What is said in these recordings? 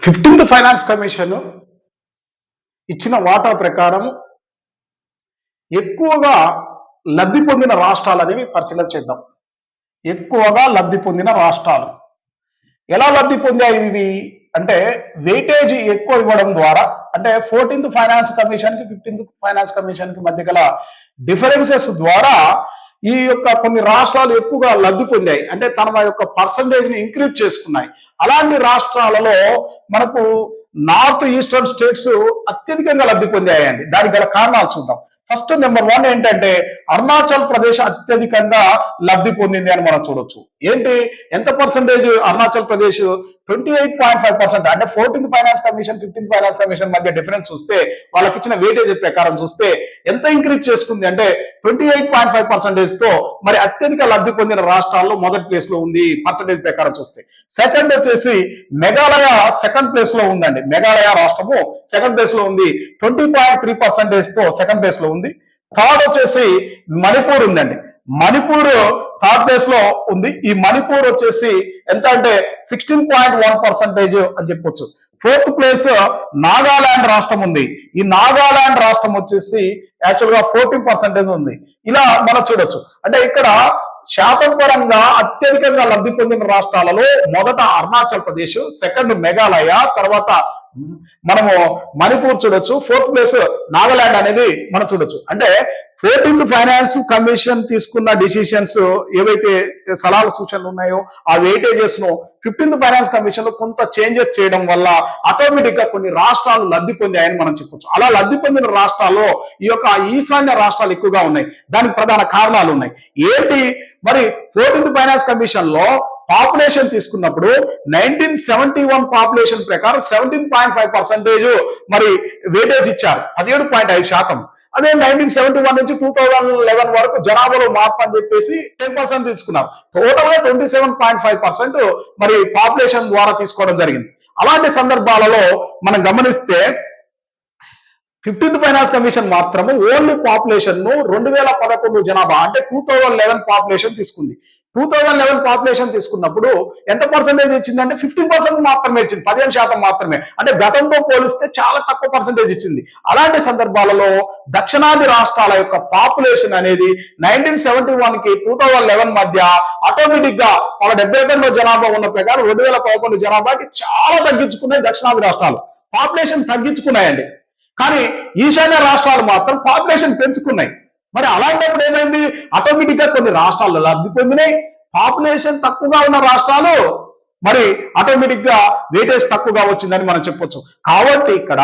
15th finance commission ఇచ్చిన వాటా ప్రకారం ఎక్కువగా లబ్ధి పొందిన రాష్ట్రాలు అనేవి పరిశీలన చేద్దాం. ఎక్కువగా లబ్ధి పొందిన రాష్ట్రాలు ఎలా లబ్ధి పొందాయి ఇవి అంటే వెయిటేజ్ ఎక్కువ ఇవ్వడం ద్వారా, అంటే 14th ఫైనాన్స్ కమిషన్ కి 15th ఫైనాన్స్ కమిషన్ కి మధ్య గల డిఫరెన్సెస్ ద్వారా ఈ యొక్క కొన్ని రాష్ట్రాలు ఎక్కువగా లబ్ధి పొందాయి, అంటే తన యొక్క పర్సంటేజ్ ని ఇంక్రీజ్ చేసుకున్నాయి. అలాంటి రాష్ట్రాలలో మనకు నార్త్ ఈస్టర్న్ స్టేట్స్ అత్యధికంగా లబ్ధి పొందాయండి. దానికి గల కారణాలు చూద్దాం. ఫస్ట్ నెంబర్ 1 ఏంటంటే అరుణాచల్ ప్రదేశ్ అత్యధికంగా లబ్ధి పొందింది అని మనం చూడొచ్చు. ఏంటి ఎంత పర్సంటేజ్ అరుణాచల్ ప్రదేశ్ 28.5%. అంటే 14th finance commission 15th finance commission మధ్య డిఫరెన్స్ చూస్తే వాళ్ళకి ఇచ్చిన వెయిటేజ్ ప్రకారం చూస్తే ఎంత ఇంక్రీజ్ చేసుకుంది అంటే 28.5% తో మరి అత్యధిక లబ్ధి పొందిన రాష్ట్రాల్లో మొదటి ప్లేస్ లో ఉంది పర్సంటేజ్ ప్రకారం చూస్తే. సెకండ్ వచ్చేసి మేఘాలయ సెకండ్ ప్లేస్ లో ఉందండి. మేఘాలయ రాష్ట్రము సెకండ్ ప్లేస్ లో ఉంది, 20.3% తో సెకండ్ ప్లేస్ లో ఉంది. థర్డ్ వచ్చేసి మణిపూర్ ఉందండి. మణిపూర్ థర్డ్ ప్లేస్ లో ఉంది. ఈ మణిపూర్ వచ్చేసి ఎంత అంటే 16.1% అని చెప్పొచ్చు. ఫోర్త్ ప్లేస్ నాగాలాండ్ రాష్ట్రం ఉంది. ఈ నాగాలాండ్ రాష్ట్రం వచ్చేసి యాక్చువల్ గా 14% ఉంది. ఇలా మనం చూడొచ్చు. అంటే ఇక్కడ శాతం పరంగా అత్యధికంగా లబ్ధి పొందిన రాష్ట్రాలలో మొదట అరుణాచల్ ప్రదేశ్, సెకండ్ మేఘాలయ, తర్వాత మనము మణిపూర్ చూడొచ్చు, ఫోర్త్ ప్లేస్ నాగాలాండ్ అనేది మనం చూడొచ్చు. అంటే 14th ఫైనాన్స్ కమిషన్ తీసుకున్న డిసిషన్స్ ఏవైతే సలహాలు సూచనలు ఉన్నాయో ఆ వెయిటేజెస్ ను 15th ఫైనాన్స్ కమిషన్ లో కొంత చేంజెస్ చేయడం వల్ల ఆటోమేటిక్ గా కొన్ని రాష్ట్రాలు లబ్ధి పొందాయని మనం చెప్పొచ్చు. అలా లబ్ధి పొందిన రాష్ట్రాల్లో ఈ యొక్క ఈశాన్య రాష్ట్రాలు ఎక్కువగా ఉన్నాయి. దానికి ప్రధాన కారణాలు ఉన్నాయి. ఏంటి మరి 14th ఫైనాన్స్ కమిషన్ లో పాపులేషన్ తీసుకున్నప్పుడు 1971 పాపులేషన్ ప్రకారం 17.5% మరి వెయిటేజ్ ఇచ్చారు, 17.5%. అదే 1971 నుంచి 2011 వరకు జనాభాలో మార్పు అని చెప్పేసి 10% తీసుకున్నారు. టోటల్ గా 27.5% మరి పాపులేషన్ ద్వారా తీసుకోవడం జరిగింది. అలాంటి సందర్భాలలో మనం గమనిస్తే 15th ఫైనాన్స్ కమిషన్ మాత్రము ఓన్లీ పాపులేషన్ ను 2011 జనాభా అంటే 2011 పాపులేషన్ తీసుకుంది. 2011 పాపులేషన్ తీసుకున్నప్పుడు ఎంత పర్సెంటేజ్ ఇచ్చిందంటే 15% మాత్రమే ఇచ్చింది, 15% మాత్రమే. అంటే గతంతో పోలిస్తే చాలా తక్కువ పర్సెంటేజ్ ఇచ్చింది. అలాంటి సందర్భాలలో దక్షిణాది రాష్ట్రాల యొక్క పాపులేషన్ అనేది 1971 కి 2011 మధ్య ఆటోమేటిక్ గా వాళ్ళ 72 జనాభా ఉన్న ప్రకారం 2011 జనాభాకి చాలా తగ్గించుకున్నాయి. దక్షిణాది రాష్ట్రాలు పాపులేషన్ తగ్గించుకున్నాయండి. కానీ ఈశాన్య రాష్ట్రాలు మాత్రం పాపులేషన్ పెంచుకున్నాయి. మరి అలాంటప్పుడు ఏమైంది, ఆటోమేటిక్ గా కొన్ని రాష్ట్రాలు లబ్ధి పొందినాయి. పాపులేషన్ తక్కువగా ఉన్న రాష్ట్రాలు మరి ఆటోమేటిక్ గా వెయిటేజ్ తక్కువగా వచ్చిందని మనం చెప్పొచ్చు. కాబట్టి ఇక్కడ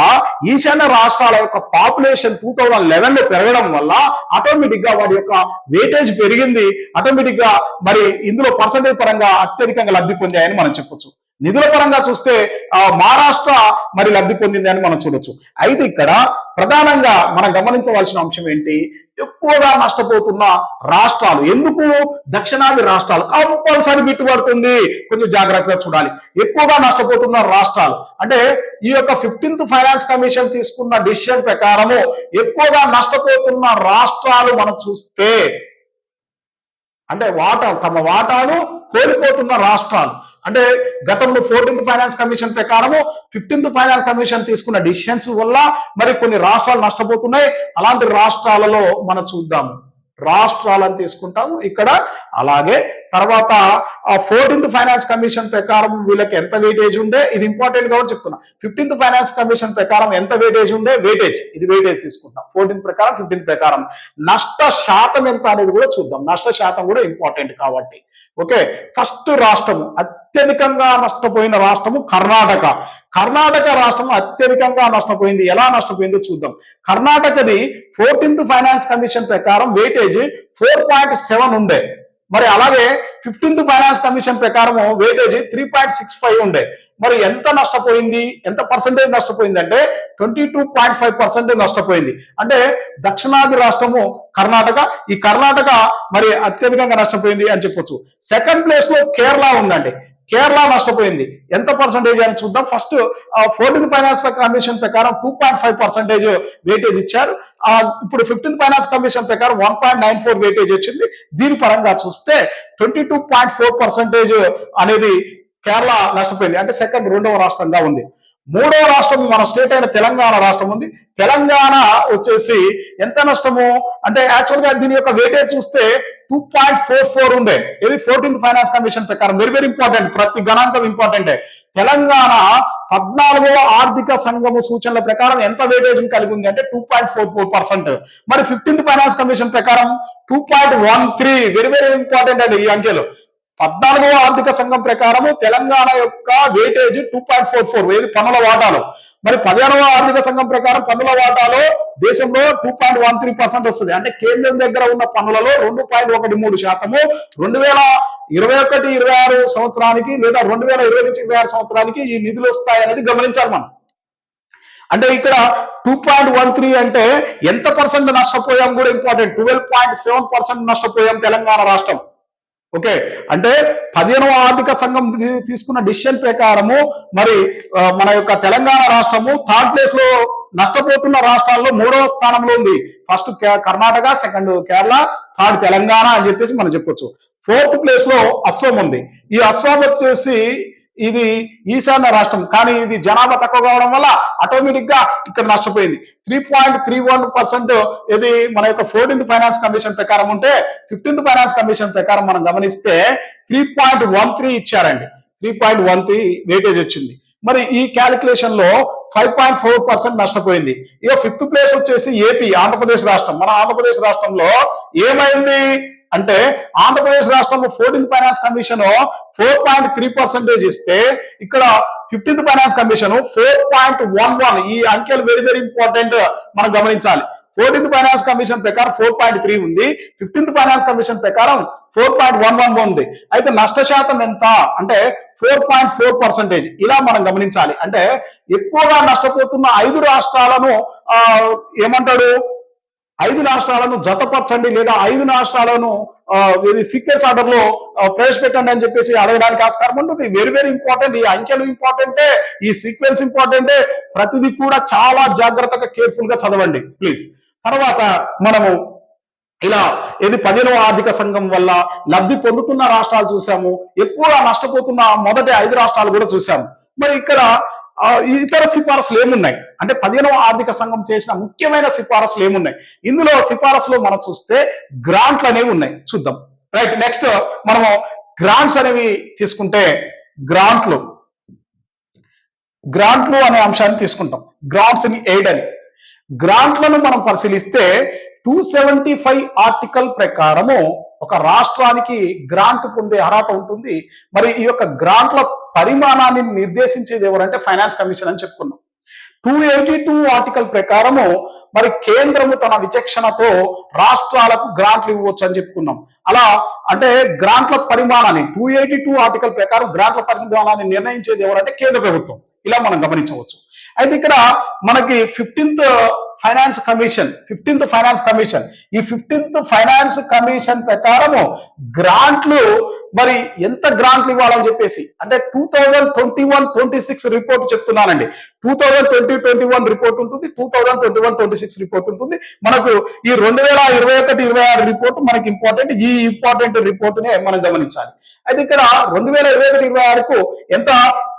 ఈశాన్య రాష్ట్రాల యొక్క పాపులేషన్ 2011 లో పెరగడం వల్ల ఆటోమేటిక్ గా వాటి యొక్క వెయిటేజ్ పెరిగింది. ఆటోమేటిక్ గా మరి ఇందులో పర్సంటేజ్ పరంగా అత్యధికంగా లబ్ధి పొందాయని మనం చెప్పొచ్చు. నిధుల పరంగా చూస్తే మహారాష్ట్ర మరి లబ్ధి పొందింది అని మనం చూడొచ్చు. అయితే ఇక్కడ ప్రధానంగా మనం గమనించవలసిన అంశం ఏంటి, ఎక్కువగా నష్టపోతున్న రాష్ట్రాలు ఎందుకు దక్షిణాది రాష్ట్రాలు కంపల్సరీ బిట్టుబడుతుంది, కొంచెం జాగ్రత్తగా చూడాలి. ఎక్కువగా నష్టపోతున్న రాష్ట్రాలు అంటే ఈ యొక్క 15th ఫైనాన్స్ కమిషన్ తీసుకున్న డిసిషన్ ప్రకారము ఎక్కువగా నష్టపోతున్న రాష్ట్రాలు మనం చూస్తే అంటే తమ వాటాను కోల్పోతున్న రాష్ట్రాలు, అంటే గతంలో 14th ఫైనాన్స్ కమిషన్ ప్రకారము 15th ఫైనాన్స్ కమిషన్ తీసుకున్న డిసిషన్స్ వల్ల మరి కొన్ని రాష్ట్రాలు నష్టపోతున్నాయి. అలాంటి రాష్ట్రాలలో మనం చూద్దాము, రాష్ట్రాలను తీసుకుంటాము ఇక్కడ. అలాగే తర్వాత 14th ఫైనాన్స్ కమిషన్ ప్రకారం వీళ్ళకి ఎంత వెయిటేజ్ ఉండే, ఇది ఇంపార్టెంట్ కాబట్టి చెప్తున్నా. 15th ఫైనాన్స్ కమిషన్ ప్రకారం ఎంత వెయిటేజ్ ఉండే, ఇది వెయిటేజ్ తీసుకుంటాం. 14th ప్రకారం 15th ప్రకారం నష్ట శాతం ఎంత అనేది కూడా చూద్దాం. నష్ట శాతం కూడా ఇంపార్టెంట్ కాబట్టి. ఓకే, ఫస్ట్ రాష్ట్రము అత్యధికంగా నష్టపోయిన రాష్ట్రము కర్ణాటక. కర్ణాటక రాష్ట్రం అత్యధికంగా నష్టపోయింది. ఎలా నష్టపోయిందో చూద్దాం. కర్ణాటకది 14th ఫైనాన్స్ కమిషన్ ప్రకారం వెయిటేజ్ 4.7 ఉండే, మరి అలాగే 15th ఫైనాన్స్ కమిషన్ ప్రకారం వెయిటేజ్ 3.65 ఉండే. మరి ఎంత నష్టపోయింది, ఎంత పర్సెంటేజ్ నష్టపోయింది అంటే 22.5% నష్టపోయింది. అంటే దక్షిణాది రాష్ట్రము కర్ణాటక. ఈ కర్ణాటక మరి అత్యధికంగా నష్టపోయింది అని చెప్పొచ్చు. సెకండ్ ప్లేస్ లో కేరళ ఉందండి. కేరళ నష్టపోయింది. ఎంత పర్సెంటేజ్ అని చూద్దాం. ఫస్ట్ 14th ఫైనాన్స్ కమిషన్ ప్రకారం 2.5% వెయిటేజ్ ఇచ్చారు. ఇప్పుడు 15th ఫైనాన్స్ కమిషన్ ప్రకారం 1.94 వెయిటేజ్ వచ్చింది. దీని పరంగా చూస్తే 22.4% అనేది కేరళ నష్టపోయింది, అంటే రెండవ రాష్ట్రంగా ఉంది. మూడవ రాష్ట్రం మన స్టేట్ అయిన తెలంగాణ రాష్ట్రం ఉంది. తెలంగాణ వచ్చేసి ఎంత నష్టము అంటే యాక్చువల్ గా దీని యొక్క వెయిటేజ్ చూస్తే 2.44 ఉండే, ఇది 14th ఫైనాన్స్ కమిషన్ ప్రకారం. వెరీ వెరీ ఇంపార్టెంట్, ప్రతి గణాంకం ఇంపార్టెంటే. తెలంగాణ 14వ ఆర్థిక సంఘము సూచనల ప్రకారం ఎంత వెయిటేజ్ కలిగి ఉంది అంటే 2.44%. మరి 15th ఫైనాన్స్ కమిషన్ ప్రకారం 2.13. వెరీ వెరీ ఇంపార్టెంట్ అండి ఈ అంకెలు. 14వ ఆర్థిక సంఘం ప్రకారము తెలంగాణ యొక్క వెయిటేజ్ 2.44, ఏది పన్నుల వాటాలు. మరి 15వ ఆర్థిక సంఘం ప్రకారం పన్నుల వాటాలో దేశంలో 2.13% వస్తుంది. అంటే కేంద్రం దగ్గర ఉన్న పన్నులలో 2.13% 2021-26 సంవత్సరానికి లేదా 2020-26 సంవత్సరానికి ఈ నిధులు వస్తాయనేది గమనించాలి మనం. అంటే ఇక్కడ 2.13 అంటే ఎంత పర్సెంట్ నష్టపోయాం కూడా ఇంపార్టెంట్. 12.7% నష్టపోయాం తెలంగాణ రాష్ట్రం. ఓకే, అంటే 15వ ఆర్థిక సంఘం తీసుకున్న డిసిషన్ ప్రకారము మరి మన యొక్క తెలంగాణ రాష్ట్రము 3rd ప్లేస్ లో నష్టపోతున్న రాష్ట్రాల్లో 3వ స్థానంలో ఉంది. First Karnataka, second Kerala, 3rd Telangana అని చెప్పేసి మనం చెప్పొచ్చు. 4th ప్లేస్ లో అస్సాం ఉంది. ఈ అస్సాం వచ్చేసి ఇది ఈశాన్య రాష్ట్రం, కానీ ఇది జనాభా తక్కువ కావడం వల్ల ఆటోమేటిక్ గా ఇక్కడ నష్టపోయింది. 3.31% ఇది మన యొక్క 14th ఫైనాన్స్ కమిషన్ ప్రకారం ఉంటే 15th ఫైనాన్స్ కమిషన్ ప్రకారం మనం గమనిస్తే 3.13 ఇచ్చారండి. 3.13 వెయిటేజ్ వచ్చింది. మరి ఈ క్యాలిక్యులేషన్ లో 5.4% నష్టపోయింది. ఇక 5th ప్లేస్ వచ్చేసి ఏపీ, ఆంధ్రప్రదేశ్ రాష్ట్రం. మన ఆంధ్రప్రదేశ్ రాష్ట్రంలో ఏమైంది అంటే ఆంధ్రప్రదేశ్ రాష్ట్రం 14th ఫైనాన్స్ కమిషన్ 4.3% ఇస్తే ఇక్కడ 15th ఫైనాన్స్ కమిషన్ 4.11. ఈ అంకెలు వెరీ వెరీ ఇంపార్టెంట్, మనం గమనించాలి. 14th ఫైనాన్స్ కమిషన్ ప్రకారం 4.3 ఉంది, 15th ఫైనాన్స్ కమిషన్ ప్రకారం 4.11 ఉంది. అయితే నష్ట శాతం ఎంత అంటే 4.4%. ఇలా మనం గమనించాలి. అంటే ఎక్కువగా నష్టపోతున్న 5 రాష్ట్రాలను ఏమంటాడు, 5 రాష్ట్రాలను జతపరచండి లేదా 5 రాష్ట్రాలను సీక్వెన్స్ ఆర్డర్ లో ప్రవేశపెట్టండి అని చెప్పేసి అడగడానికి ఆస్కారం ఉంటుంది. Very very important. ఈ అంకెలు ఇంపార్టెంటే, ఈ సీక్వెన్స్ ఇంపార్టెంటే. ప్రతిదీ కూడా చాలా జాగ్రత్తగా కేర్ఫుల్ గా చదవండి ప్లీజ్. తర్వాత మనము ఇలా 15వ ఆర్థిక సంఘం వల్ల లబ్ధి పొందుతున్న రాష్ట్రాలు చూసాము, ఎక్కువగా నష్టపోతున్న మొదటి 5 రాష్ట్రాలు కూడా చూసాము. మరి ఇక్కడ ఇతర సిఫారసులు ఏమున్నాయి అంటే 15వ ఆర్థిక సంఘం చేసిన ముఖ్యమైన సిఫారసులు ఏమున్నాయి? ఇందులో సిఫారసులు మనం చూస్తే గ్రాంట్లు అనేవి ఉన్నాయి, చూద్దాం. రైట్, నెక్స్ట్ మనము గ్రాంట్స్ అనేవి తీసుకుంటే గ్రాంట్లు అనే అంశాన్ని తీసుకుంటాం. గ్రాంట్స్ ఇన్ ఎయిడ్ అని. గ్రాంట్లను మనం పరిశీలిస్తే 275 ఆర్టికల్ ప్రకారము ఒక రాష్ట్రానికి గ్రాంట్ పొందే అర్హత ఉంటుంది. మరి ఈ యొక్క గ్రాంట్ల పరిమాణాన్ని నిర్దేశించేది ఎవరంటే ఫైనాన్స్ కమిషన్ అని చెప్పుకున్నాం. 282 ఆర్టికల్ ప్రకారము మరి కేంద్రము తన విచక్షణతో రాష్ట్రాలకు గ్రాంట్లు ఇవ్వచ్చు అని చెప్పుకున్నాం. అలా అంటే గ్రాంట్ల పరిమాణాన్ని 282 ఆర్టికల్ ప్రకారం గ్రాంట్ల పరిమాణాన్ని నిర్ణయించేది ఎవరంటే కేంద్ర ప్రభుత్వం. ఇలా మనం గమనించవచ్చు. అయితే ఇక్కడ మనకి 15th ఫైనాన్స్ కమిషన్ ఈ 15th ఫైనాన్స్ కమిషన్ ప్రకారము గ్రాంట్లు మరి ఎంత గ్రాంట్లు ఇవ్వాలని చెప్పేసి అంటే 2021-26 రిపోర్ట్ చెప్తున్నానండి. 2020-21 రిపోర్ట్ ఉంటుంది, 2021-26 రిపోర్ట్ ఉంటుంది. మనకు ఈ 2021-26 రిపోర్ట్ మనకి ఇంపార్టెంట్. ఈ ఇంపార్టెంట్ రిపోర్ట్నే మనం గమనించాలి. అయితే ఇక్కడ 2021-26కు ఎంత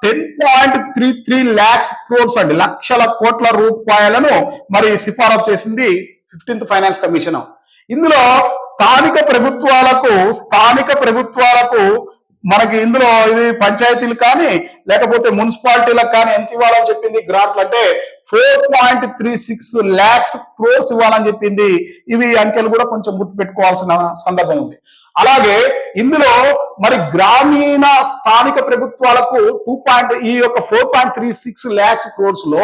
10.33 lakhs crores అండి, లక్షల కోట్ల రూపాయలను మరి సిఫారసు చేసింది 15th ఫైనాన్స్ కమిషన్. ఇందులో స్థానిక ప్రభుత్వాలకు మనకి ఇందులో ఇది పంచాయతీలు కానీ లేకపోతే మున్సిపాలిటీలకు కానీ ఎంత ఇవ్వాలని చెప్పింది గ్రాంట్లు అంటే 4.36 lakhs crores ఇవ్వాలని చెప్పింది. ఇవి అంకెలు కూడా కొంచెం గుర్తుపెట్టుకోవాల్సిన సందర్భం ఉంది. అలాగే ఇందులో మరి గ్రామీణ స్థానిక ప్రభుత్వాలకు ఈ యొక్క 4.36 lakhs crores లో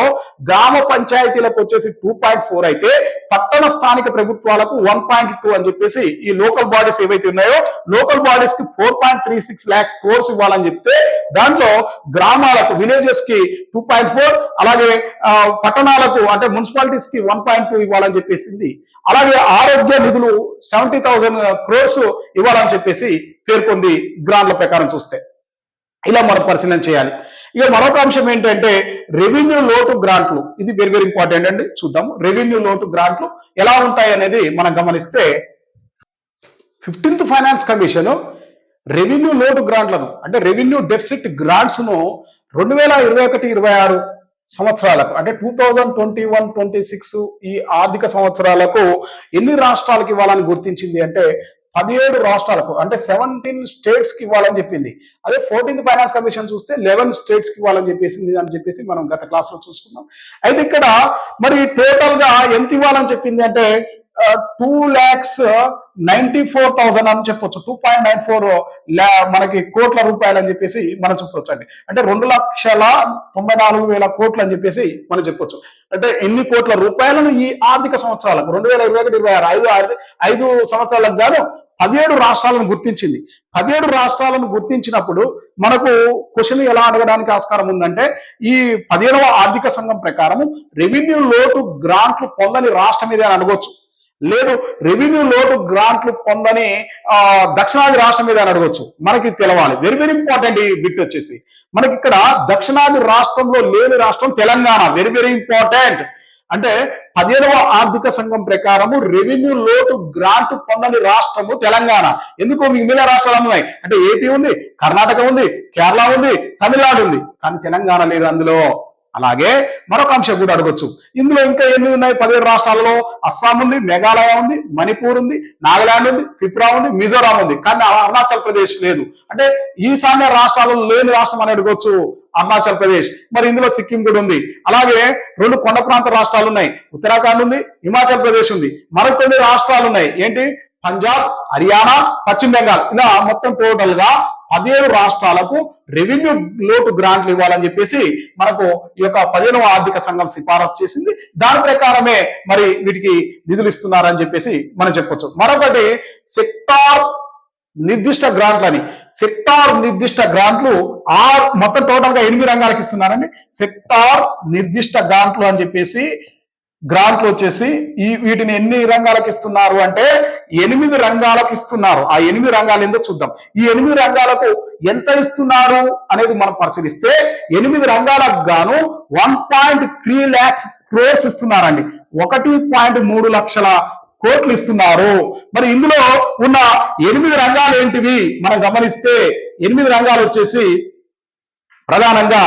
గ్రామ పంచాయతీలకు వచ్చేసి 2.4 అయితే పట్టణ స్థానిక ప్రభుత్వాలకు 1.2 అని చెప్పేసి ఈ లోకల్ బాడీస్ ఏవైతే ఉన్నాయో లోకల్ బాడీస్ కి 4.36 lakhs crores ఇవ్వాలని చెప్తే దాంట్లో గ్రామాలకు విలేజెస్ కి 2.4 అలాగే పట్టణాలకు అంటే మున్సిపాలిటీస్ కి 1.2 ఇవ్వాలని చెప్పేసింది. అలాగే ఆరోగ్య నిధులు 70,000 crores ఇవ్వాలని చెప్పేసి పేర్కొంది గ్రాంట్ల ప్రకారం చూస్తే. ఇలా మనం పరిశీలన చేయాలి. ఇక మరొక అంశం ఏంటంటే రెవెన్యూ లోటు గ్రాంట్లు. ఇది వెరీ వెరీ ఇంపార్టెంట్ అండి. చూద్దాం రెవెన్యూ లోటు గ్రాంట్లు ఎలా ఉంటాయి అనేది మనం గమనిస్తే 15th ఫైనాన్స్ కమిషన్ రెవెన్యూ లోటు గ్రాంట్లను అంటే రెవెన్యూ డెఫిసిట్ గ్రాంట్స్ ను 2021-26 సంవత్సరాలకు అంటే 2021-26 ఈ ఆర్థిక సంవత్సరాలకు ఎన్ని రాష్ట్రాలకు ఇవ్వాలని గుర్తించింది అంటే 17 రాష్ట్రాలకు అంటే 17 స్టేట్స్ కి ఇవ్వాలని చెప్పింది. అదే 14th ఫైనాన్స్ కమిషన్ చూస్తే 11 స్టేట్స్ కి ఇవ్వాలని చెప్పేసింది అని చెప్పేసి మనం గత క్లాస్ లో చూసుకున్నాం. అయితే ఇక్కడ మరి టోటల్ గా ఎంత ఇవ్వాలని చెప్పింది అంటే 2,94,000 అని చెప్పొచ్చు. 2.94 మనకి కోట్ల రూపాయలు అని చెప్పేసి మనం చెప్పొచ్చు అండి. అంటే 2,94,000 కోట్లు అని చెప్పేసి మనం చెప్పొచ్చు. అంటే ఎన్ని కోట్ల రూపాయలను ఈ ఆర్థిక సంవత్సరాలకు 2021-26 5 సంవత్సరాలకు గాను 17 రాష్ట్రాలను గుర్తించింది. 17 రాష్ట్రాలను గుర్తించినప్పుడు మనకు క్వశ్చన్ ఎలా అడగడానికి ఆస్కారం ఉందంటే ఈ 15వ ఆర్థిక సంఘం ప్రకారం రెవెన్యూ లోటు గ్రాంట్లు పొందని రాష్ట్రం మీద అని అడగొచ్చు. లేదు రెవెన్యూ లోటు గ్రాంట్లు పొందని దక్షిణాది రాష్ట్రం మీద అని అడగొచ్చు. మనకి తెలవాలి. వెరీ వెరీ ఇంపార్టెంట్ ఈ బిట్ వచ్చేసి మనకి ఇక్కడ దక్షిణాది రాష్ట్రంలో లేని రాష్ట్రం తెలంగాణ. Very very important. అంటే 15వ ఆర్థిక సంఘం ప్రకారము రెవెన్యూ లోటు గ్రాంట్ పొందని రాష్ట్రము తెలంగాణ. ఎందుకు మిగిలిన రాష్ట్రాలు ఉన్నాయి అంటే ఏపీ ఉంది, కర్ణాటక ఉంది, కేరళ ఉంది, తమిళనాడు ఉంది, కానీ తెలంగాణ లేదు అందులో. అలాగే మరొక అంశం కూడా అడగొచ్చు. ఇందులో ఇంకా ఎన్ని ఉన్నాయి? 17 రాష్ట్రాలలో అస్సాం ఉంది, మేఘాలయ ఉంది, మణిపూర్ ఉంది, నాగాలాండ్ ఉంది, త్రిపుర ఉంది, మిజోరాం ఉంది, కానీ అరుణాచల్ ప్రదేశ్ లేదు. అంటే ఈశాన్య రాష్ట్రాలలో లేని రాష్ట్రం అని అడగొచ్చు అరుణాచల్ ప్రదేశ్. మరి ఇందులో సిక్కిం కూడా ఉంది. అలాగే 2 కొండ ప్రాంత రాష్ట్రాలు ఉన్నాయి, ఉత్తరాఖండ్ ఉంది, హిమాచల్ ప్రదేశ్ ఉంది. మరికొన్ని రాష్ట్రాలు ఉన్నాయి ఏంటి? పంజాబ్, హర్యానా, పశ్చిమ బెంగాల్. ఇలా మొత్తం టోటల్ గా 17 రాష్ట్రాలకు రెవెన్యూ లోటు గ్రాంట్లు ఇవ్వాలని చెప్పేసి మనకు ఈ యొక్క 15వ ఆర్థిక సంఘం సిఫారసు చేసింది. దాని ప్రకారమే మరి వీటికి నిధులు ఇస్తున్నారని చెప్పేసి మనం చెప్పొచ్చు. మరొకటి సెక్టార్ నిర్దిష్ట గ్రాంట్లని. సెక్టార్ నిర్దిష్ట గ్రాంట్లు మొత్తం టోటల్ గా 8 రంగాలకు ఇస్తున్నారండి. సెక్టార్ నిర్దిష్ట గ్రాంట్లు అని చెప్పేసి గ్రాంట్లు వచ్చేసి వీటిని ఎన్ని రంగాలకు ఇస్తున్నారు అంటే 8 రంగాలకు ఇస్తున్నారు. ఆ 8 రంగాలు ఏందో చూద్దాం. ఈ 8 రంగాలకు ఎంత ఇస్తున్నారు అనేది మనం పరిశీలిస్తే 8 రంగాలకు గాను 1.3 lakhs crores ఇస్తున్నారండి. 1.3 లక్షల కోట్లు ఇస్తున్నారు. మరి ఇందులో ఉన్న 8 రంగాలు ఏంటివి మనం గమనిస్తే 8 రంగాలు వచ్చేసి ప్రధానంగా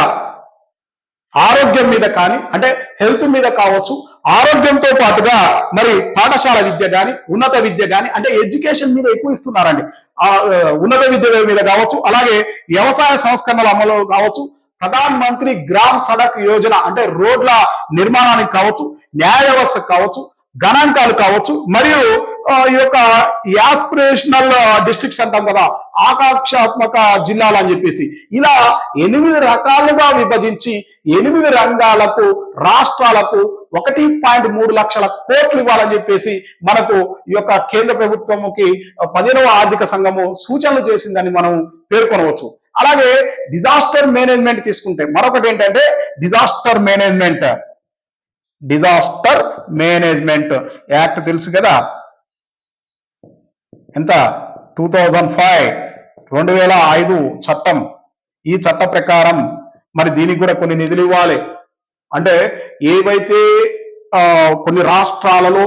ఆరోగ్యం మీద కానీ అంటే హెల్త్ మీద కావచ్చు, ఆరోగ్యంతో పాటుగా మరి పాఠశాల విద్య కానీ ఉన్నత విద్య కానీ అంటే ఎడ్యుకేషన్ మీద ఎక్కువ ఇస్తున్నారండి. ఉన్నత విద్య మీద కావచ్చు, అలాగే వ్యవసాయ సంస్కరణల అమలు కావచ్చు, ప్రధాన మంత్రి గ్రామ్ సడక్ యోజన అంటే రోడ్ల నిర్మాణానికి కావచ్చు, న్యాయ వ్యవస్థ కావచ్చు, గణాంకాలు కావచ్చు, మరియు ఈ యొక్క యాస్పిరేషనల్ డిస్ట్రిక్ట్స్ అంటాం కదా, ఆకాంక్షాత్మక జిల్లాలు అని చెప్పేసి ఇలా 8 రకాలుగా విభజించి 8 రంగాలకు రాష్ట్రాలకు 1.3 లక్షల కోట్లు ఇవ్వాలని చెప్పేసి మనకు ఈ యొక్క కేంద్ర ప్రభుత్వముకి 15వ ఆర్థిక సంఘము సూచనలు చేసిందని మనం పేర్కొనవచ్చు. అలాగే డిజాస్టర్ మేనేజ్మెంట్ తీసుకుంటే మరొకటి ఏంటంటే డిజాస్టర్ మేనేజ్మెంట్ యాక్ట్ తెలుసు కదా, ఎంత 2005 చట్టం. ఈ చట్ట ప్రకారం మరి దీనికి కూడా కొన్ని నిధులు ఇవ్వాలి. అంటే ఏవైతే కొన్ని రాష్ట్రాలలో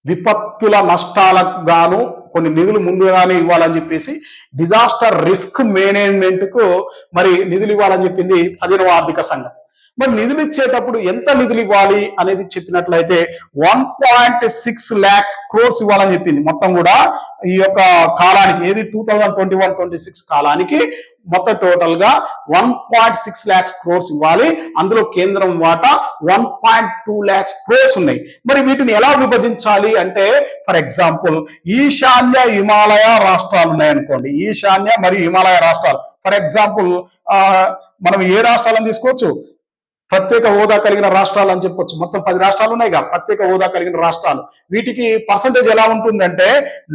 విపత్తుల నష్టాలకు గాను కొన్ని నిధులు ముందుగానే ఇవ్వాలని చెప్పేసి డిజాస్టర్ రిస్క్ మేనేజ్మెంట్ కు మరి నిధులు ఇవ్వాలని చెప్పింది 15వ ఆర్థిక సంఘం. మరి నిధులు ఇచ్చేటప్పుడు ఎంత నిధులు ఇవ్వాలి అనేది చెప్పినట్లయితే 1.6 lakhs crores ఇవ్వాలని చెప్పింది. మొత్తం కూడా ఈ యొక్క కాలానికి ఏది 2021-26 కాలానికి మొత్తం టోటల్ గా 1.6 lakhs crores ఇవ్వాలి. అందులో కేంద్రం వాటా 1.2 lakhs crores ఉన్నాయి. మరి వీటిని ఎలా విభజించాలి అంటే ఫర్ ఎగ్జాంపుల్ ఈశాన్య హిమాలయ రాష్ట్రాలు ఉన్నాయనుకోండి, ఈశాన్య మరియు హిమాలయ రాష్ట్రాలు ఫర్ ఎగ్జాంపుల్ మనం ఏ రాష్ట్రాలను తీసుకోవచ్చు? ప్రత్యేక హోదా కలిగిన రాష్ట్రాలు అని చెప్పొచ్చు. మొత్తం 10 రాష్ట్రాలు ఉన్నాయిగా ప్రత్యేక హోదా కలిగిన రాష్ట్రాలు. వీటికి పర్సంటేజ్ ఎలా ఉంటుందంటే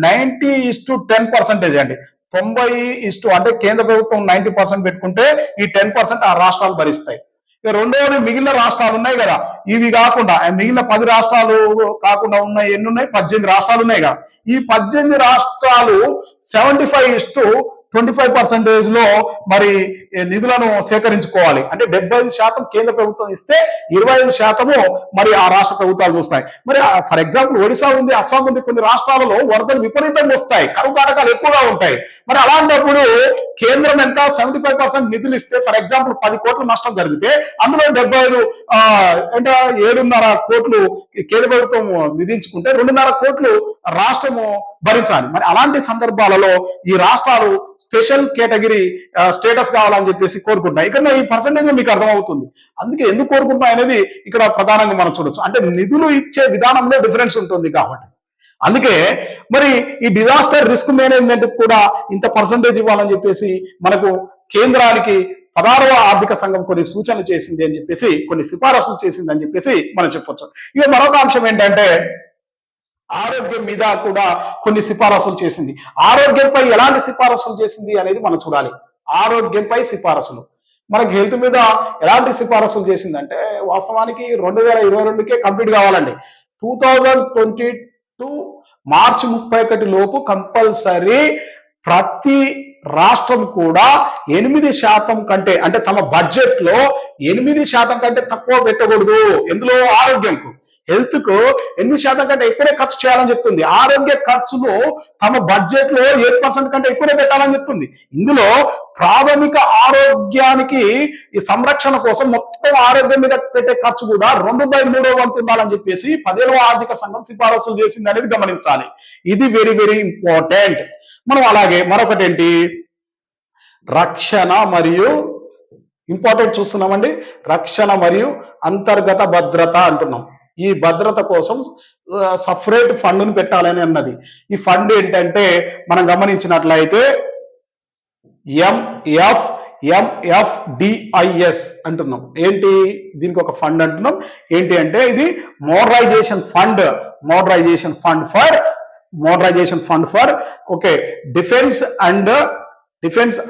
90:10% అండి. 90 అంటే కేంద్ర ప్రభుత్వం 90% పెట్టుకుంటే ఈ 10% ఆ రాష్ట్రాలు భరిస్తాయి. రెండవది మిగిలిన రాష్ట్రాలు ఉన్నాయి కదా, ఇవి కాకుండా మిగిలిన 10 రాష్ట్రాలు కాకుండా ఉన్నాయి ఎన్ని ఉన్నాయి? 18 రాష్ట్రాలు ఉన్నాయిగా. ఈ 18 రాష్ట్రాలు 75:25 25% లో మరి నిధులను సేకరించుకోవాలి. అంటే 75% కేంద్ర ప్రభుత్వం ఇస్తే 25% మరి ఆ రాష్ట్ర ప్రభుత్వాలు చూస్తాయి. మరి ఫర్ ఎగ్జాంపుల్ ఒడిశా ఉంది, అస్సాం ఉంది, కొన్ని రాష్ట్రాలలో వరదలు విపరీతంగా వస్తాయి, కరువు కాటకాలు ఎక్కువగా ఉంటాయి. మరి అలాంటప్పుడు కేంద్రం ఎంత 75% నిధులు ఇస్తే, ఫర్ ఎగ్జాంపుల్ 10 కోట్ల నష్టం జరిగితే అందులో 75 అంటే 7.5 కోట్లు కేంద్ర ప్రభుత్వం విధించుకుంటే 2.5 కోట్లు రాష్ట్రము భరించాలి. మరి అలాంటి సందర్భాలలో ఈ రాష్ట్రాలు స్పెషల్ కేటగిరీ స్టేటస్ కావాలని చెప్పేసి కోరుకుంటున్నాయి. ఇక్కడ ఈ పర్సంటేజ్ మీకు అర్థమవుతుంది. అందుకే ఎందుకు కోరుకుంటున్నాయి అనేది ఇక్కడ ప్రధానంగా మనం చూడొచ్చు. అంటే నిధులు ఇచ్చే విధానంలో డిఫరెన్స్ ఉంటుంది కాబట్టి. అందుకే మరి ఈ డిజాస్టర్ రిస్క్ మేనేజ్మెంట్ కూడా ఇంత పర్సంటేజ్ ఇవ్వాలని చెప్పేసి మనకు కేంద్రానికి 16వ ఆర్థిక సంఘం కొన్ని సూచనలు చేసింది అని చెప్పేసి, కొన్ని సిఫారసులు చేసింది అని చెప్పేసి మనం చెప్పొచ్చు. ఇక మరొక అంశం ఏంటంటే ఆరోగ్యం మీద కూడా కొన్ని సిఫారసులు చేసింది. ఆరోగ్యంపై ఎలాంటి సిఫారసులు చేసింది అనేది మనం చూడాలి. ఆరోగ్యంపై సిఫారసులు మనకి హెల్త్ మీద ఎలాంటి సిఫారసులు చేసిందంటే, వాస్తవానికి 2022కే కంప్లీట్ కావాలండి. 2022 మార్చి 31 లోపు కంపల్సరీ ప్రతి రాష్ట్రం కూడా 8% కంటే, అంటే తమ బడ్జెట్ లో 8% కంటే తక్కువ పెట్టకూడదు. ఎందులో? ఆరోగ్యంకు, హెల్త్ కు 8% కంటే ఎక్కువే ఖర్చు చేయాలని చెప్తుంది. ఆరోగ్య ఖర్చులు తమ బడ్జెట్ లో 8% కంటే ఎక్కువే పెట్టాలని చెప్తుంది. ఇందులో ప్రాథమిక ఆరోగ్యానికి ఈ సంరక్షణ కోసం మొత్తం ఆరోగ్యం మీద పెట్టే ఖర్చు కూడా 2/3 వంతు ఉండాలని చెప్పేసి 10వ ఆర్థిక సంఘం సిఫారసులు చేసింది అనేది గమనించాలి. ఇది వెరీ వెరీ ఇంపార్టెంట్. మనం అలాగే మరొకటి ఏంటి, రక్షణ మరియు ఇంపార్టెంట్ చూస్తున్నామండి. రక్షణ మరియు అంతర్గత భద్రత అంటున్నాం. ఈ భద్రత కోసం సపరేట్ ఫండ్ను పెట్టాలని అన్నది. ఈ ఫండ్ ఏంటంటే మనం గమనించినట్లయితే MFDIS అంటున్నాం. ఏంటి? దీనికి ఒక ఫండ్ అంటున్నాం. ఏంటి అంటే ఇది modernisation fund for okay defence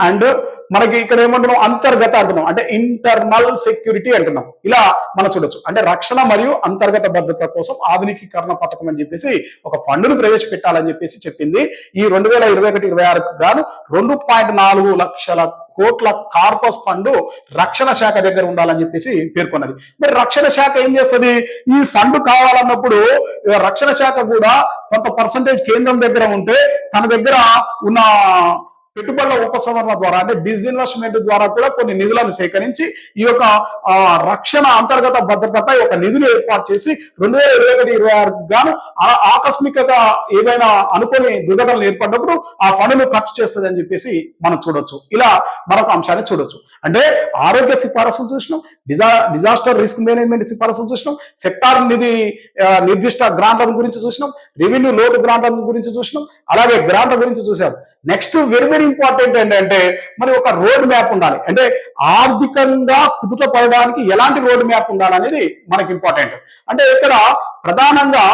and మనకి ఇక్కడ ఏమంటున్నాం, అంతర్గత అంటున్నాం, అంటే ఇంటర్నల్ సెక్యూరిటీ అంటున్నాం. ఇలా మనం చూడొచ్చు. అంటే రక్షణ మరియు అంతర్గత భద్రత కోసం ఆధునికీకరణ పథకం అని చెప్పేసి ఒక ఫండ్ను ప్రవేశపెట్టాలని చెప్పేసి చెప్పింది. ఈ 2021-26కు గాను 2.4 లక్షల కోట్ల కార్పస్ ఫండ్ రక్షణ శాఖ దగ్గర ఉండాలని చెప్పేసి పేర్కొన్నది. మరి రక్షణ శాఖ ఏం చేస్తుంది? ఈ ఫండ్ కావాలన్నప్పుడు రక్షణ శాఖ కూడా కొంత పర్సంటేజ్ కేంద్రం దగ్గర ఉంటే తన దగ్గర ఉన్న పెట్టుబడుల ఉపసంహరణ ద్వారా, అంటే డిస్ఇన్వెస్ట్మెంట్ ద్వారా కూడా కొన్ని నిధులను సేకరించి ఈ యొక్క రక్షణ అంతర్గత భద్రతపై ఒక నిధులు ఏర్పాటు చేసి 2021-26కు గాను ఆకస్మికంగా ఏదైనా అనుకోని దుర్ఘటనలు ఏర్పడినప్పుడు ఆ ఫండ్ను ఖర్చు చేస్తుంది అని చెప్పేసి మనం చూడొచ్చు. ఇలా మరొక అంశాన్ని చూడొచ్చు. అంటే ఆరోగ్య సిఫారసులు చూసినాం, డిజాస్టర్ రిస్క్ మేనేజ్మెంట్ సిఫారసులు చూసినాం, సెక్టార్ నిధి నిర్దిష్ట గ్రాంట్ల గురించి చూసినాం, రెవెన్యూ లోటు గ్రాంట్ల గురించి చూసినాం, అలాగే గ్రాంట్ల గురించి చూసాం. నెక్స్ట్ వెరీ వెరీ ఇంపార్టెంట్ ఏంటంటే మరి ఒక రోడ్ మ్యాప్ ఉండాలి. అంటే ఆర్థికంగా కుదుట పడడానికి ఎలాంటి రోడ్ మ్యాప్ ఉండాలనేది మనకి ఇంపార్టెంట్. అంటే ఇక్కడ ప్రధానంగా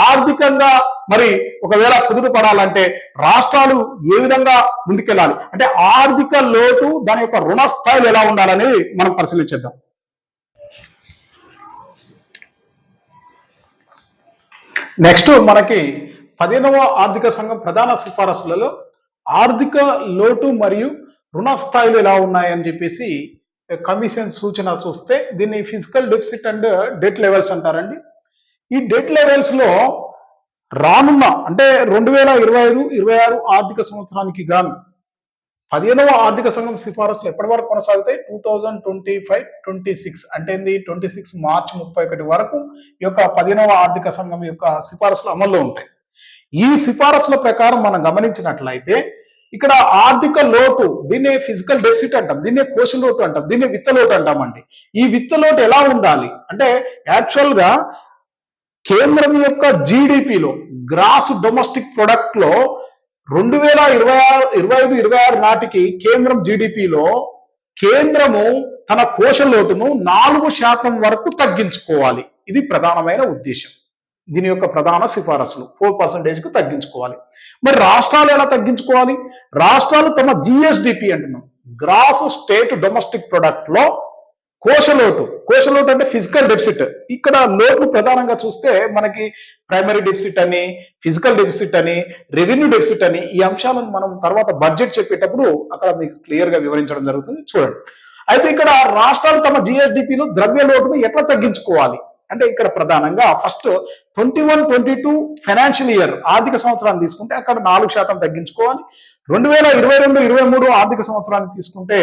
ఆర్థికంగా మరి ఒకవేళ కుదుట పడాలంటే రాష్ట్రాలు ఏ విధంగా ముందుకెళ్ళాలి, అంటే ఆర్థిక లోటు దాని యొక్క రుణ స్థాయిలు ఎలా ఉండాలనేది మనం పరిశీలించేద్దాం. నెక్స్ట్ మనకి 15వ ఆర్థిక సంఘం ప్రధాన సిఫారసులలో ఆర్థిక లోటు మరియు రుణ స్థాయిలు ఎలా ఉన్నాయని చెప్పేసి కమిషన్ సూచన చూస్తే దీన్ని physical deficit and debt levels అంటారండి. ఈ డెట్ లెవెల్స్ లో రానున్న అంటే 2025-26 ఆర్థిక సంవత్సరానికి గాను 15వ ఆర్థిక సంఘం సిఫారసులు ఎప్పటి వరకు కొనసాగుతాయి? 2025-26 అంటే 26 మార్చి 31 వరకు ఈ యొక్క 15వ ఆర్థిక సంఘం యొక్క సిఫారసులు అమల్లో ఉంటాయి. ఈ సిఫారసుల ప్రకారం మనం గమనించినట్లయితే ఇక్కడ ఆర్థిక లోటు, దీన్నే ఫిజికల్ డెఫిసిట్ అంటాం, దీన్నే కోశ లోటు అంటాం, దీన్నే విత్త లోటు అంటామండి. ఈ విత్త లోటు ఎలా ఉండాలి అంటే యాక్చువల్ గా కేంద్రం యొక్క జీడిపిలో, గ్రాస్ డొమెస్టిక్ ప్రొడక్ట్ లో 2025-26 నాటికి కేంద్రం జీడిపిలో కేంద్రము తన కోశ లోటును 4% వరకు తగ్గించుకోవాలి. ఇది ప్రధానమైన ఉద్దేశం. దీని యొక్క ప్రధాన సిఫారసులు 4%కు తగ్గించుకోవాలి. మరి రాష్ట్రాలు ఎలా తగ్గించుకోవాలి? రాష్ట్రాలు తమ జిఎస్డిపి అంటున్నాం, గ్రాస్ స్టేట్ డొమెస్టిక్ ప్రొడక్ట్ లో కోశలోటు అంటే ఫిజికల్ డెఫిసిట్. ఇక్కడ లోటు ప్రధానంగా చూస్తే మనకి ప్రైమరీ డెఫిసిట్ అని, ఫిజికల్ డెఫిసిట్ అని, రెవెన్యూ డెఫిసిట్ అని ఈ అంశాలను మనం తర్వాత బడ్జెట్ చెప్పేటప్పుడు అక్కడ మీకు క్లియర్ గా వివరించడం జరుగుతుంది, చూడండి. అయితే ఇక్కడ రాష్ట్రాలు తమ జిఎస్డిపిలో ద్రవ్య లోటును ఎట్లా తగ్గించుకోవాలి అంటే ఇక్కడ ప్రధానంగా ఫస్ట్ 21-22 ఫైనాన్షియల్ ఇయర్ ఆర్థిక సంవత్సరాన్ని తీసుకుంటే అక్కడ 4% తగ్గించుకోవాలి. 2022-23 ఆర్థిక సంవత్సరాన్ని తీసుకుంటే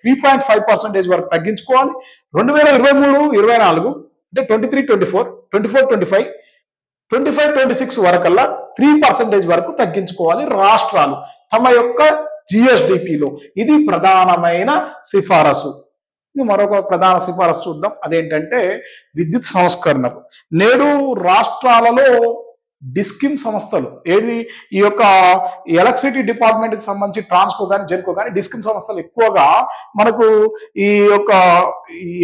3.5% వరకు తగ్గించుకోవాలి. 2023-24 అంటే 23-24, 24-25, 25-26 వరకల్లా 3% వరకు తగ్గించుకోవాలి రాష్ట్రాలు తమ యొక్క జిఎస్డిపిలో. ఇది ప్రధానమైన సిఫారసు. మరొక ప్రధాన సిఫారసు చూద్దాం, అదేంటంటే విద్యుత్ సంస్కరణలు. నేడు రాష్ట్రాలలో డిస్కిమ్ సంస్థలు ఏది ఈ యొక్క ఎలక్ట్రిసిటీ డిపార్ట్మెంట్ కి సంబంధించి ట్రాన్స్కో కానీ జెన్కో కానీ డిస్కిమ్ సంస్థలు ఎక్కువగా మనకు ఈ యొక్క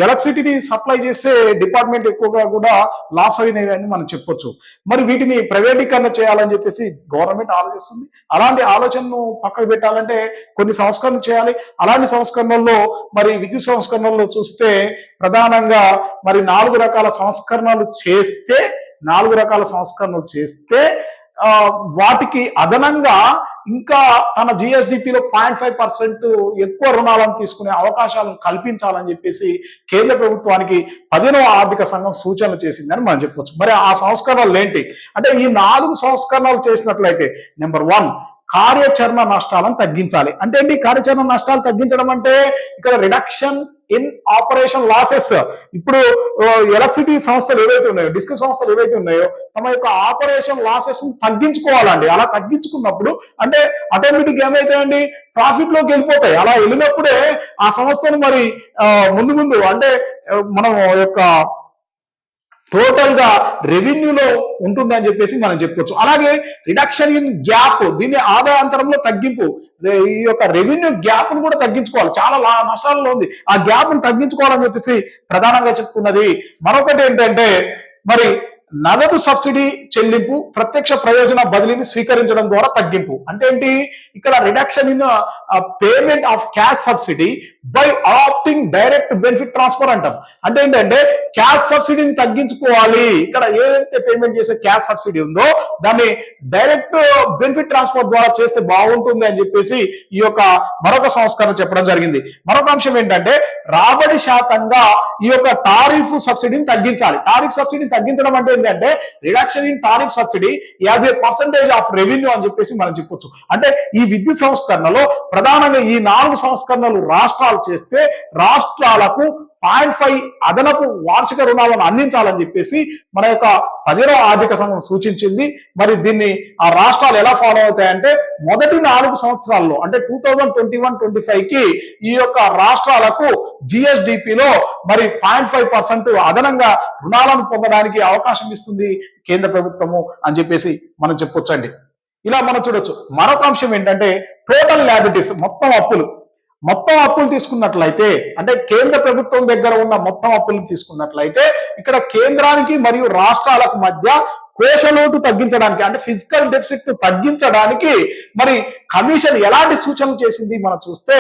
ఎలక్ట్రిసిటీని సప్లై చేసే డిపార్ట్మెంట్ ఎక్కువగా కూడా లాస్ అయినవి అని మనం చెప్పొచ్చు. మరి వీటిని ప్రైవేటీకరణ చేయాలని చెప్పేసి గవర్నమెంట్ ఆలోచిస్తుంది. అలాంటి ఆలోచనను పక్కకు పెట్టాలంటే కొన్ని సంస్కరణలు చేయాలి. అలాంటి సంస్కరణల్లో మరి విద్యుత్ సంస్కరణల్లో చూస్తే ప్రధానంగా మరి 4 రకాల సంస్కరణలు చేస్తే వాటికి అదనంగా ఇంకా తన జిఎస్డిపిలో 0.5% ఎక్కువ రుణాలను తీసుకునే అవకాశాలను కల్పించాలని చెప్పేసి కేంద్ర ప్రభుత్వానికి 15వ ఆర్థిక సంఘం సూచనలు చేసిందని మనం చెప్పొచ్చు. మరి ఆ సంస్కరణలు ఏంటి అంటే ఈ 4 సంస్కరణలు చేసినట్లయితే నెంబర్ 1 కార్యాచరణ నష్టాలను తగ్గించాలి. అంటే ఏంటి కార్యాచరణ నష్టాలు తగ్గించడం అంటే ఇక్కడ రిడక్షన్ ఇన్ ఆపరేషన్ లాసెస్. ఇప్పుడు ఎలక్ట్రిసిటీ సంస్థలు ఏవైతే ఉన్నాయో, డిస్కమ్ సంస్థలు ఏవైతే ఉన్నాయో తమ యొక్క ఆపరేషన్ లాసెస్ తగ్గించుకోవాలండి. అలా తగ్గించుకున్నప్పుడు అంటే ఆటోమేటిక్ ఏమైతాయండి ప్రాఫిట్ లోకి వెళ్ళిపోతాయి. అలా వెళ్ళినప్పుడే ఆ సంస్థను మరి ముందు అంటే మనం యొక్క టోటల్ గా రెవెన్యూలో ఉంటుందని చెప్పేసి మనం చెప్పుకోవచ్చు. అలాగే రిడక్షన్ ఇన్ గ్యాప్, దీన్ని ఆదాయాంతరంలో తగ్గింపు, ఈ యొక్క రెవెన్యూ గ్యాప్ ను కూడా తగ్గించుకోవాలి. చాలా నష్టాలలో ఉంది, ఆ గ్యాప్ ను తగ్గించుకోవాలని చెప్పేసి ప్రధానంగా చెప్తున్నది. మరొకటి ఏంటంటే మరి నగదు సబ్సిడీ చెల్లింపు ప్రత్యక్ష ప్రయోజన బదిలీని స్వీకరించడం ద్వారా తగ్గింపు. అంటే ఏంటి ఇక్కడ reduction in payment of cash subsidy by adopting direct benefit transfer అంటాం. అంటే ఏంటంటే క్యాష్ సబ్సిడీని తగ్గించుకోవాలి. ఇక్కడ ఏదైతే పేమెంట్ చేసే క్యాష్ సబ్సిడీ ఉందో దాన్ని డైరెక్ట్ బెనిఫిట్ ట్రాన్స్ఫర్ ద్వారా చేస్తే బాగుంటుంది అని చెప్పేసి ఈ యొక్క మరొక సంస్కరణ చెప్పడం జరిగింది. మరొక అంశం ఏంటంటే రాబడి శాతంగా ఈ యొక్క టారిఫ్ సబ్సిడీని తగ్గించాలి. టారిఫ్ సబ్సిడీని తగ్గించడం అంటే ఏంటంటే reduction in tariff subsidy as a percentage of revenue అని చెప్పేసి మనం చెప్పొచ్చు. అంటే ఈ విద్యుత్ సంస్కరణలో ప్రధానంగా ఈ 4 సంస్కరణలు రాష్ట్రాలు చేస్తే రాష్ట్రాలకు 0.5 అదనపు వార్షిక రుణాలను అందించాలని చెప్పేసి మన యొక్క 10వ ఆర్థిక సంఘం సూచించింది. మరి దీన్ని ఆ రాష్ట్రాలు ఎలా ఫాలో అవుతాయంటే మొదటి 4 సంవత్సరాల్లో అంటే 2021-25కి ఈ యొక్క రాష్ట్రాలకు జిఎస్డిపిలో మరి 0.5% అదనంగా రుణాలను పొందడానికి అవకాశం ఇస్తుంది కేంద్ర ప్రభుత్వము అని చెప్పేసి మనం చెప్పొచ్చండి. ఇలా మనం చూడొచ్చు. మరొక అంశం ఏంటంటే టోటల్ లయబిలిటీస్, మొత్తం అప్పులు తీసుకున్నట్లయితే అంటే కేంద్ర ప్రభుత్వం దగ్గర ఉన్న మొత్తం అప్పులు తీసుకున్నట్లయితే ఇక్కడ కేంద్రానికి మరియు రాష్ట్రాలకు మధ్య కోశలోటు తగ్గించడానికి అంటే ఫిజికల్ డెఫిసిట్ ను తగ్గించడానికి మరి కమిషన్ ఎలాంటి సూచనలు చేసింది మనం చూస్తే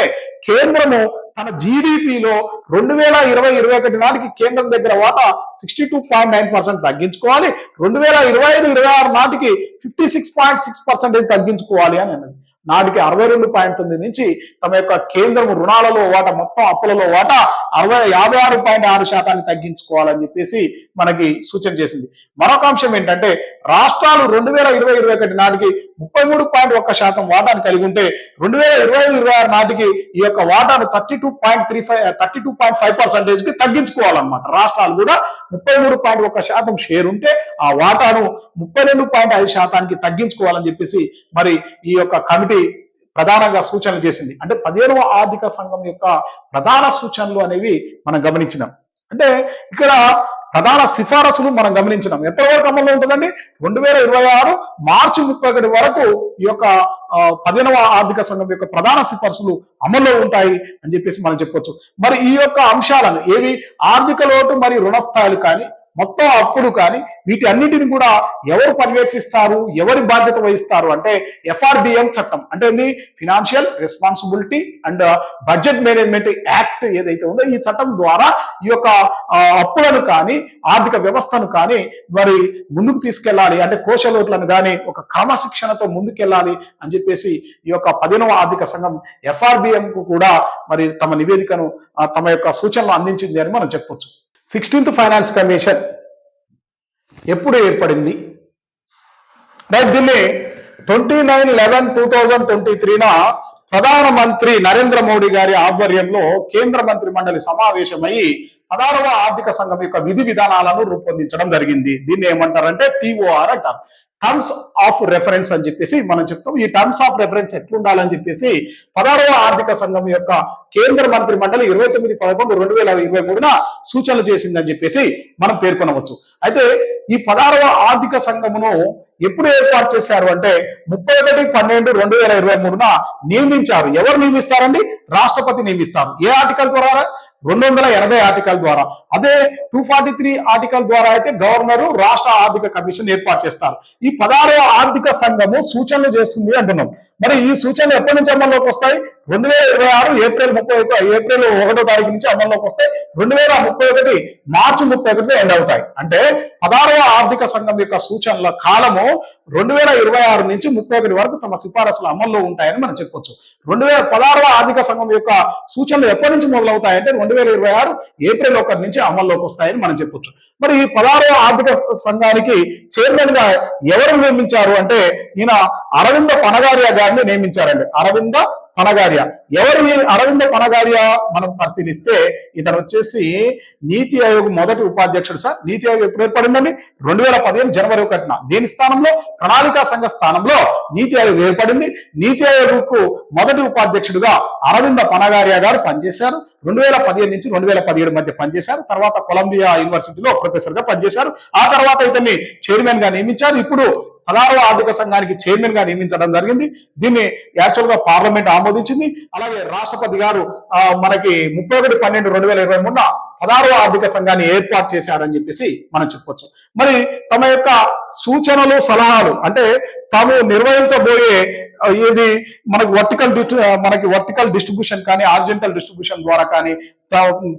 కేంద్రము తన జీడిపిలో 2020-21 నాటికి కేంద్రం దగ్గర వాటా 62.9% తగ్గించుకోవాలి. 2025-26 నాటికి 56.6% తగ్గించుకోవాలి అని అన్నది. నాటికి 62.9 నుంచి తమ యొక్క కేంద్రం రుణాలలో వాటా మొత్తం అప్పులలో వాటా 56.6% తగ్గించుకోవాలని చెప్పేసి మనకి సూచన చేసింది. మరొక అంశం ఏంటంటే రాష్ట్రాలు 2020-21 నాటికి 33.1% వాటాను కలిగి ఉంటే 2025-26 నాటికి ఈ యొక్క వాటాను 32.5% కి తగ్గించుకోవాలన్నమాట. రాష్ట్రాలు కూడా 33.1% షేర్ ఉంటే ఆ వాటాను 32.5%కి తగ్గించుకోవాలని చెప్పేసి మరి ఈ యొక్క కమిటీ ప్రధానంగా సూచనలు చేసింది. అంటే 15వ ఆర్థిక సంఘం యొక్క ప్రధాన సూచనలు అనేవి మనం గమనించినాం. అంటే ఇక్కడ ప్రధాన సిఫారసులు మనం గమనించినాం. ఎప్పటి వరకు అమల్లో ఉంటుందండి 2026 మార్చి 31 వరకు ఈ యొక్క 15వ ఆర్థిక సంఘం యొక్క ప్రధాన సిఫారసులు అమల్లో ఉంటాయి అని చెప్పేసి మనం చెప్పొచ్చు. మరి ఈ యొక్క అంశాలను ఏవి ఆర్థిక లోటు మరియు రుణ స్థాయిలు కానీ మొత్తం అప్పులు కానీ వీటి అన్నిటిని కూడా ఎవరు పర్యవేక్షిస్తారు, ఎవరి బాధ్యత వహిస్తారు అంటే ఎఫ్ఆర్బిఎం చట్టం అంటే ఏంది, financial responsibility and budget management act ఏదైతే ఉందో ఈ చట్టం ద్వారా ఈ యొక్క అప్పులను కానీ ఆర్థిక వ్యవస్థను కానీ మరి ముందుకు తీసుకెళ్ళాలి, అంటే కోశలోట్లను కానీ ఒక క్రమశిక్షణతో ముందుకెళ్ళాలి అని చెప్పేసి ఈ యొక్క 15వ ఆర్థిక సంఘం ఎఫ్ఆర్బిఎం కు కూడా మరి తమ నివేదికను తమ యొక్క సూచనలు అందించింది అని మనం చెప్పొచ్చు. 16th ఫైనాన్స్ కమిషన్ ఎప్పుడు ఏర్పడింది? రైట్, దీన్ని 29/11/2023 ప్రధానమంత్రి నరేంద్ర మోడీ గారి ఆధ్వర్యంలో కేంద్ర మంత్రి మండలి సమావేశమై 16వ ఆర్థిక సంఘం యొక్క విధి విధానాలను రూపొందించడం జరిగింది. దీన్ని ఏమంటారంటే TOR అంటారు, టర్మ్స్ ఆఫ్ రెఫరెన్స్ అని చెప్పేసి మనం చెప్తాం. ఈ టర్మ్స్ ఆఫ్ రెఫరెన్స్ ఎట్లుండాలని చెప్పేసి 16వ ఆర్థిక సంఘం యొక్క కేంద్ర మంత్రి మండలి 29/11/2023 సూచనలు చేసిందని చెప్పేసి మనం పేర్కొనవచ్చు. అయితే ఈ 16వ ఆర్థిక సంఘమును ఎప్పుడు ఏర్పాటు చేశారు అంటే 31/12/2023 నియమించారు. ఎవరు నియమిస్తారండి? రాష్ట్రపతి నియమిస్తారు. ఏ ఆర్టికల్ ద్వారా? 280 ఆర్టికల్ ద్వారా. అదే 243 ఆర్టికల్ ద్వారా అయితే గవర్నరు రాష్ట్ర ఆర్థిక కమిషన్ ఏర్పాటు చేస్తారు. ఈ 16వ ఆర్థిక సంఘము సూచనలు చేస్తుంది అంటున్నాం. మరి ఈ సూచనలు ఎప్పటి నుంచి అమల్లోకి వస్తాయి? 2026 ఏప్రిల్ 1వ తారీఖు నుంచి అమల్లోకి వస్తాయి. 2031 మార్చి 31 ఎండ్ అవుతాయి. అంటే 16వ ఆర్థిక సంఘం యొక్క సూచనల కాలము 2026 నుంచి 31 వరకు తమ సిఫారసులు అమల్లో ఉంటాయని మనం చెప్పొచ్చు. 16వ ఆర్థిక సంఘం యొక్క సూచనలు ఎప్పటి నుంచి మొదలవుతాయంటే 2026 ఏప్రిల్ 1 నుంచి అమల్లోకి వస్తాయని మనం చెప్పొచ్చు. మరి ఈ 16వ ఆర్థిక సంఘానికి చైర్మన్ గా ఎవరు నియమించారు అంటే ఈయన అరవింద పనగారియా గారిని నియమించారండి. అరవింద పనగారియా. ఎవరు ఈ అరవింద పనగారియా మనం పరిశీలిస్తే ఇతను వచ్చేసి నీతి ఆయోగ్ మొదటి ఉపాధ్యక్షుడు. సార్, నీతి ఆయోగ్ ఎప్పుడు ఏర్పడిందండి? 2015 జనవరి 1న. దేని స్థానంలో? ప్రణాళికా సంఘ స్థానంలో నీతి ఆయోగ్ ఏర్పడింది. నీతి ఆయోగ్ కు మొదటి ఉపాధ్యక్షుడుగా అరవింద పనగారియా గారు పనిచేశారు. 2015 నుంచి 2017 మధ్య పనిచేశారు. తర్వాత కొలంబియా యూనివర్సిటీలో ప్రొఫెసర్ గా పనిచేశారు. ఆ తర్వాత ఇతన్ని చైర్మన్ గా నియమించారు. ఇప్పుడు 16వ ఆర్థిక సంఘానికి చైర్మన్ గా నియమించడం జరిగింది. దీన్ని యాక్చువల్ గా పార్లమెంట్ ఆమోదించింది. అలాగే రాష్ట్రపతి గారు మనకి 31/12/2023 16వ ఆర్థిక సంఘాన్ని ఏర్పాటు చేశారని చెప్పేసి మనం చెప్పొచ్చు. మరి తమ యొక్క సూచనలు, సలహాలు అంటే తాము నిర్వహించబోయే ఇది మనకి వర్టికల్ డిస్ట్రిబ్యూషన్ కానీ హారిజాంటల్ డిస్ట్రిబ్యూషన్ ద్వారా కానీ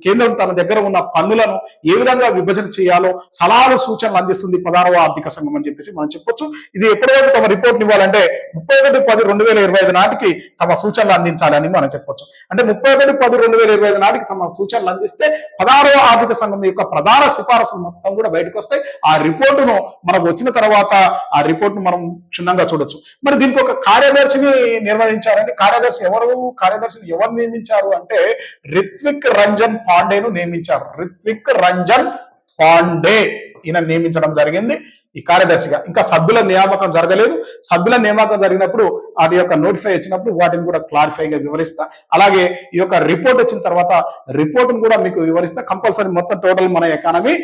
కేంద్రం తన దగ్గర ఉన్న పన్నులను ఏ విధంగా విభజన చేయాలో సలహాలు, సూచనలు అందిస్తుంది 16వ ఆర్థిక సంఘం అని చెప్పేసి మనం చెప్పొచ్చు. ఇది ఎప్పటివరకు తమ రిపోర్ట్ ఇవ్వాలంటే 31/10/2025 నాటికి తమ సూచనలు అందించాలని మనం చెప్పొచ్చు. అంటే 31/10/2025 నాటికి తమ సూచనలు అందిస్తే 16వ ఆర్థిక సంఘం యొక్క ప్రధాన సిఫారసులు మొత్తం కూడా బయటకు వస్తాయి. ఆ రిపోర్టును మనకు వచ్చిన తర్వాత ఆ రిపోర్ట్ను మనం క్షుణ్ణంగా చూడొచ్చు. మరి దీనికి ఒక కార్యదర్శిని నిర్వహించారండి. కార్యదర్శిని ఎవరు నియమించారు అంటే రిత్విక్ రంజన్ పాండేను నియమించారు. రిత్విక్ రంజన్ పాండే ఈయన నియమించడం జరిగింది ఈ కార్యదర్శిగా. ఇంకా సభ్యుల నియామకం జరగలేదు. సభ్యుల నియామకం జరిగినప్పుడు వాటి యొక్క నోటిఫై వచ్చినప్పుడు వాటిని కూడా క్లారిఫైగా వివరిస్తా. అలాగే ఈ యొక్క రిపోర్ట్ వచ్చిన తర్వాత రిపోర్ట్ను కూడా మీకు వివరిస్తా. కంపల్సరీ మొత్తం టోటల్ మన ఎకానమీ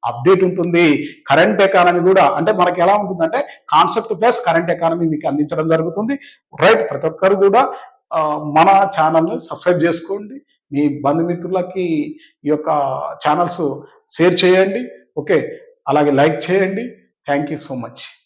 అప్డేట్ ఉంటుంది. కరెంట్ ఎకానమీ కూడా అంటే మనకి ఎలా ఉంటుందంటే కాన్సెప్ట్ ప్లస్ కరెంట్ ఎకానమీ మీకు అందించడం జరుగుతుంది. రైట్, ప్రతి ఒక్కరు కూడా మన ఛానల్ని సబ్స్క్రైబ్ చేసుకోండి. మీ బంధుమిత్రులకి ఈ యొక్క ఛానల్స్ షేర్ చేయండి. ఓకే, అలాగే లైక్ చేయండి. Thank you so much.